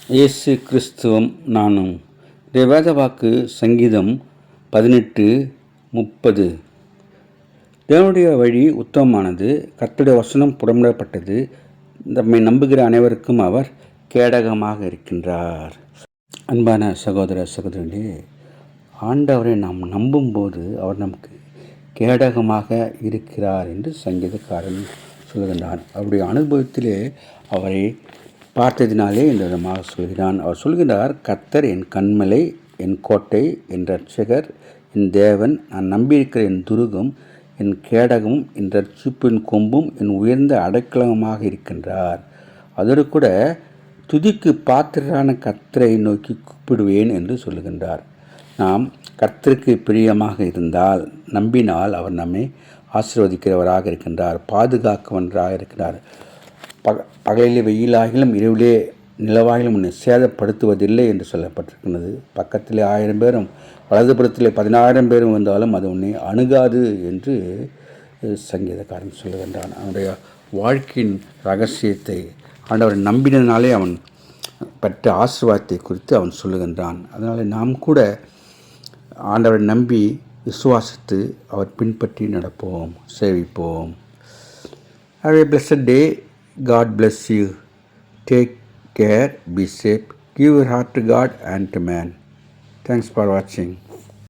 இயேசு கிறிஸ்துவும் நானும். வேத வாக்கு சங்கீதம் 18:30. தேவனுடைய வழி உத்தமமானது, கர்த்தருடைய வசனம் புடமிடப்பட்டது, நம்மை நம்புகிற அனைவருக்கும் அவர் கேடகமாக இருக்கின்றார். அன்பான சகோதர சகோதரிகளே, ஆண்டவரை நாம் நம்பும்போது அவர் நமக்கு கேடகமாக இருக்கிறார் என்று சங்கீதக்காரன் சொல்கின்றான். அவருடைய அனுபவத்திலே அவரை பார்த்ததினாலே இந்த விதமாக சொல்கிறான். அவர் சொல்கிறார், கர்த்தர் என் கன்மலை, என் கோட்டை, என் இரட்சகர், என் தேவன், நான் நம்பியிருக்கிற என் துருகம், என் கேடகமும், என் இரட்சிப்பின் கொம்பும், என் உயர்ந்த அடைக்கலமாக இருக்கின்றார். அதோடு கூட துதிக்கு பாத்திரரான கர்த்தரை நோக்கி கூப்பிடுவேன் என்று சொல்லுகின்றார். நாம் கர்த்தருக்கு பிரியமாக இருந்தால், நம்பினால் அவர் நம்மை ஆசீர்வதிக்கிறவராக இருக்கின்றார், பாதுகாக்கவராக இருக்கிறார். பகலிலே வெயிலாகிலும் இரவிலே நிலவாகிலும் உன்னை சேதப்படுத்துவதில்லை என்று சொல்லப்பட்டிருக்கிறது. பக்கத்திலே 1000 பேரும் வலதுபுறத்திலே 16,000 பேரும் வந்தாலும் அது உன்னை அணுகாது என்று சங்கீதக்காரன் சொல்லுகின்றான். அவனுடைய வாழ்க்கையின் ரகசியத்தை ஆண்டவரை நம்பினதினாலே அவன் பெற்ற ஆசீர்வாதத்தை குறித்து அவன் சொல்லுகின்றான். அதனால் நாம் கூட ஆண்டவரை நம்பி விசுவாசித்து அவர் பின்பற்றி நடப்போம், சேவிப்போம். Have a blessed day. God bless you. Take care, be safe, give your heart to God and to man. Thanks for watching.